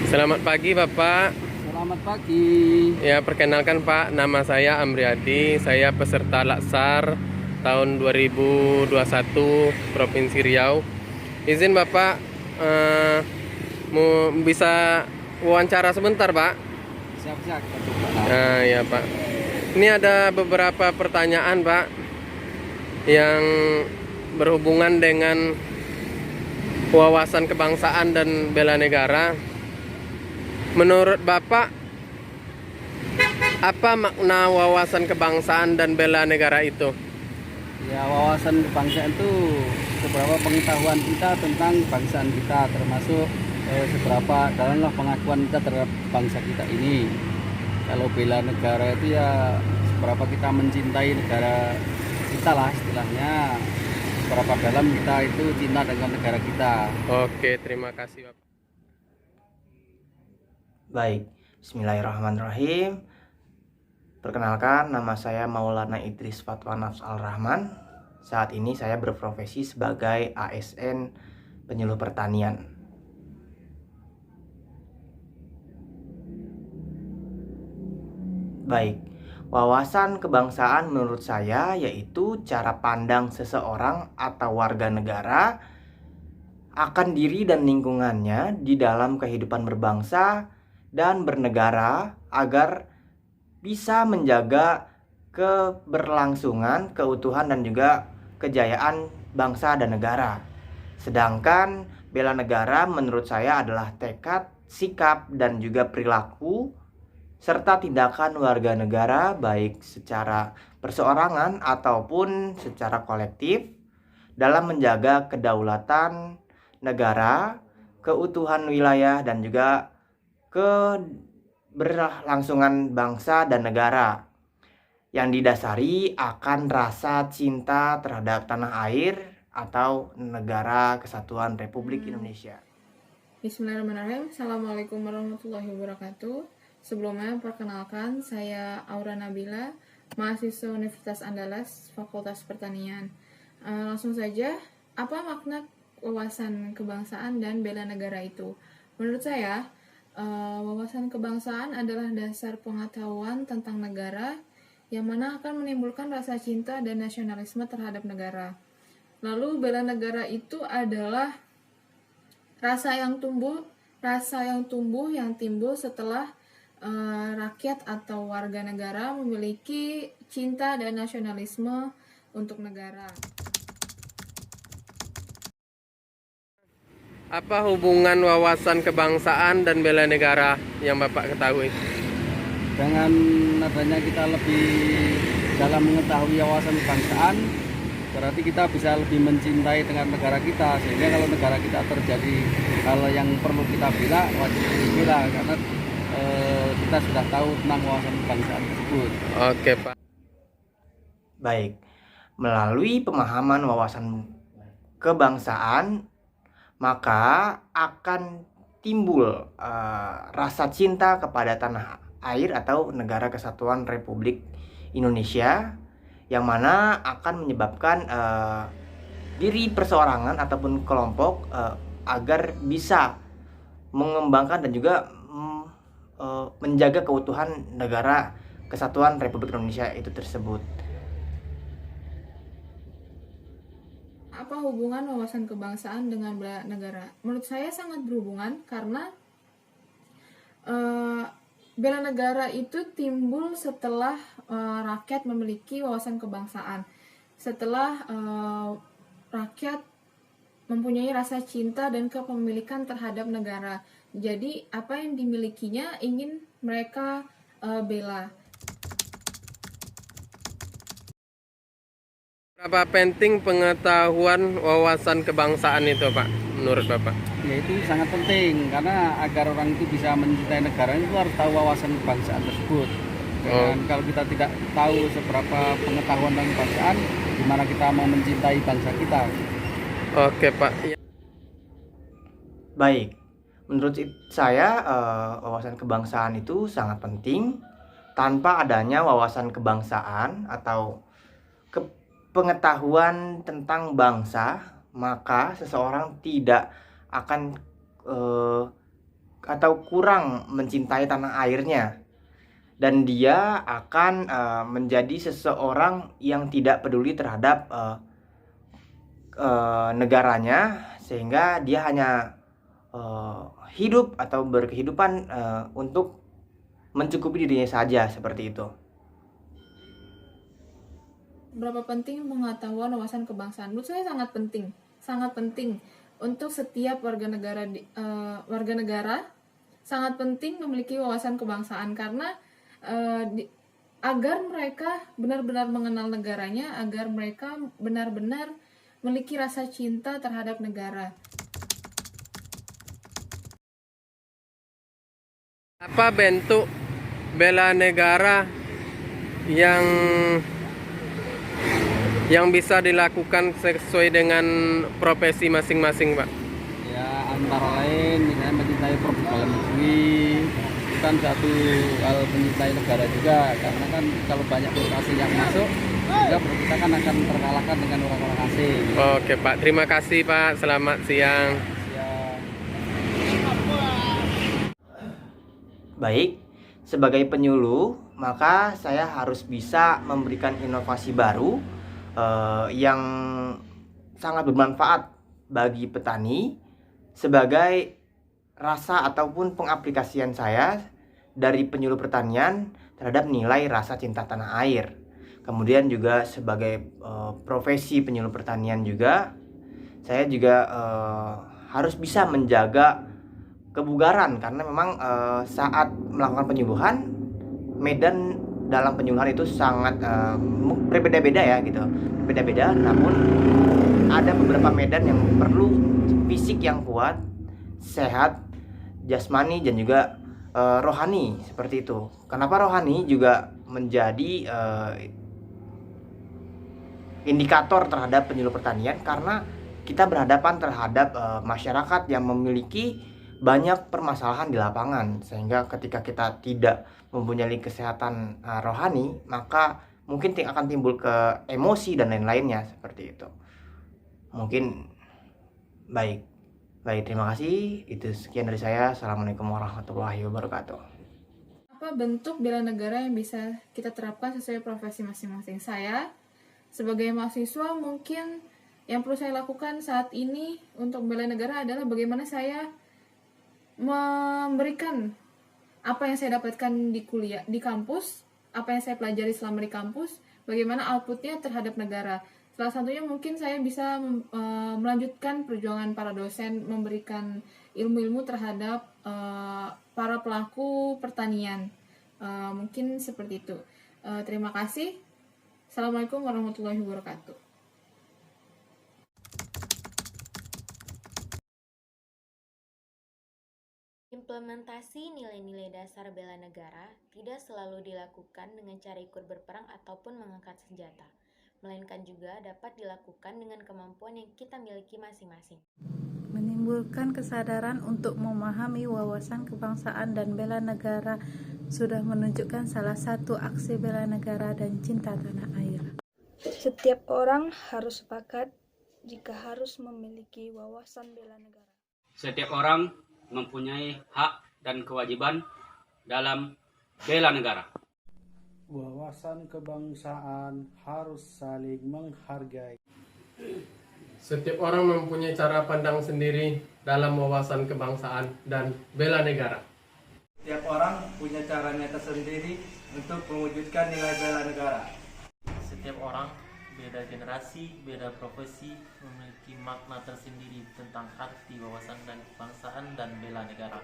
Selamat pagi Bapak. Selamat pagi. Ya, perkenalkan Pak, nama saya Amriadi. Saya peserta Laksar tahun 2021 Provinsi Riau. Izin Bapak, eh, mau bisa wawancara sebentar Pak? Siap-siap. Nah, ya Pak. Ini ada beberapa pertanyaan Pak yang berhubungan dengan wawasan kebangsaan dan bela negara. Menurut Bapak, apa makna wawasan kebangsaan dan bela negara itu? Ya, wawasan kebangsaan itu seberapa pengetahuan kita tentang kebangsaan kita, termasuk seberapa dalamlah pengakuan kita terhadap bangsa kita ini. Kalau bela negara itu ya seberapa kita mencintai negara kita lah istilahnya. Seberapa dalam kita itu cinta dengan negara kita. Oke, terima kasih Bapak. Baik, bismillahirrahmanirrahim. Perkenalkan, nama saya Maulana Idris Fatwa Nafs Al-Rahman. Saat ini saya berprofesi sebagai ASN penyuluh pertanian. Baik, wawasan kebangsaan menurut saya yaitu cara pandang seseorang atau warga negara akan diri dan lingkungannya di dalam kehidupan berbangsa dan bernegara agar bisa menjaga keberlangsungan, keutuhan dan juga kejayaan bangsa dan negara. Sedangkan bela negara menurut saya adalah tekad, sikap dan juga perilaku serta tindakan warga negara baik secara perseorangan ataupun secara kolektif dalam menjaga kedaulatan negara, keutuhan wilayah dan juga keberlangsungan bangsa dan negara yang didasari akan rasa cinta terhadap tanah air atau negara kesatuan Republik Indonesia. Bismillahirrahmanirrahim. Assalamualaikum warahmatullahi wabarakatuh. Sebelumnya perkenalkan, saya Aura Nabila, mahasiswa Universitas Andalas, Fakultas Pertanian. Langsung saja, apa makna wawasan kebangsaan dan bela negara itu? Menurut saya, wawasan kebangsaan adalah dasar pengetahuan tentang negara yang mana akan menimbulkan rasa cinta dan nasionalisme terhadap negara. Lalu bela negara itu adalah rasa yang tumbuh yang timbul setelah rakyat atau warga negara memiliki cinta dan nasionalisme untuk negara. Apa hubungan wawasan kebangsaan dan bela negara yang Bapak ketahui? Dengan adanya kita lebih dalam mengetahui wawasan kebangsaan, berarti kita bisa lebih mencintai dengan negara kita, sehingga kalau negara kita terjadi hal yang perlu kita bela, wajib dibela karena kita sudah tahu tentang wawasan kebangsaan tersebut. Oke Pak. Baik, melalui pemahaman wawasan kebangsaan maka akan timbul rasa cinta kepada tanah air atau negara kesatuan Republik Indonesia yang mana akan menyebabkan diri perseorangan ataupun kelompok agar bisa mengembangkan dan juga menjaga keutuhan negara kesatuan Republik Indonesia itu tersebut. Apa hubungan wawasan kebangsaan dengan bela negara? Menurut saya sangat berhubungan karena bela negara itu timbul setelah rakyat memiliki wawasan kebangsaan. Setelah rakyat mempunyai rasa cinta dan kepemilikan terhadap negara. Jadi apa yang dimilikinya ingin mereka bela. Berapa penting pengetahuan wawasan kebangsaan itu Pak, menurut Bapak? Ya, itu sangat penting karena agar orang itu bisa mencintai negara itu harus tahu wawasan kebangsaan tersebut. Dan kalau kita tidak tahu seberapa pengetahuan tentang kebangsaan, gimana kita mau mencintai bangsa kita? Oke Pak. Baik, menurut saya wawasan kebangsaan itu sangat penting. Tanpa adanya wawasan kebangsaan atau pengetahuan tentang bangsa, maka seseorang tidak akan atau kurang mencintai tanah airnya, dan dia akan menjadi seseorang yang tidak peduli terhadap negaranya, sehingga dia hanya hidup atau berkehidupan untuk mencukupi dirinya saja, seperti itu. Berapa penting pengetahuan wawasan kebangsaan? Menurut saya sangat penting untuk setiap warga negara sangat penting memiliki wawasan kebangsaan, karena agar mereka benar-benar mengenal negaranya, agar mereka benar-benar memiliki rasa cinta terhadap negara. Apa bentuk bela negara yang bisa dilakukan sesuai dengan profesi masing-masing, Pak? Ya, antara lain misalnya mencintai produk dalam negeri, itu kan satu hal mencintai negara juga, karena kan kalau banyak produk asing yang masuk, juga produk kita kan akan terkalahkan dengan orang-orang asing. Oke, Pak. Terima kasih, Pak. Selamat siang. Ya. Baik, sebagai penyuluh, maka saya harus bisa memberikan inovasi baru yang sangat bermanfaat bagi petani, sebagai rasa ataupun pengaplikasian saya dari penyuluh pertanian terhadap nilai rasa cinta tanah air. Kemudian juga sebagai profesi penyuluh pertanian juga, saya juga harus bisa menjaga kebugaran, karena memang saat melakukan penyuluhan, medan dalam penyuluhan itu sangat berbeda-beda ya gitu, beda-beda. Namun ada beberapa medan yang perlu fisik yang kuat, sehat, jasmani dan juga rohani, seperti itu. Kenapa rohani juga menjadi indikator terhadap penyuluh pertanian? Karena kita berhadapan terhadap masyarakat yang memiliki banyak permasalahan di lapangan, sehingga ketika kita tidak mempunyai kesehatan rohani, maka mungkin akan timbul ke emosi dan lain-lainnya, seperti itu. Mungkin baik, terima kasih. Itu sekian dari saya. Assalamualaikum warahmatullahi wabarakatuh. Apa bentuk bela negara yang bisa kita terapkan sesuai profesi masing-masing? Saya sebagai mahasiswa, mungkin yang perlu saya lakukan saat ini untuk bela negara adalah bagaimana saya memberikan apa yang saya dapatkan di kuliah, di kampus, apa yang saya pelajari selama di kampus, bagaimana outputnya terhadap negara. Salah satunya mungkin saya bisa melanjutkan perjuangan para dosen, memberikan ilmu-ilmu terhadap para pelaku pertanian. Mungkin seperti itu. Terima kasih. Assalamualaikum warahmatullahi wabarakatuh. Implementasi nilai-nilai dasar bela negara tidak selalu dilakukan dengan cara ikut berperang ataupun mengangkat senjata, melainkan juga dapat dilakukan dengan kemampuan yang kita miliki masing-masing. Menimbulkan kesadaran untuk memahami wawasan kebangsaan dan bela negara sudah menunjukkan salah satu aksi bela negara dan cinta tanah air. Setiap orang harus sepakat jika harus memiliki wawasan bela negara. Setiap orang mempunyai hak dan kewajiban dalam bela negara. Wawasan kebangsaan harus saling menghargai. Setiap orang mempunyai cara pandang sendiri dalam wawasan kebangsaan dan bela negara. Setiap orang punya caranya tersendiri untuk mewujudkan nilai bela negara. Setiap orang, beda generasi, beda profesi, memiliki makna tersendiri tentang arti wawasan dan kebangsaan dan bela negara.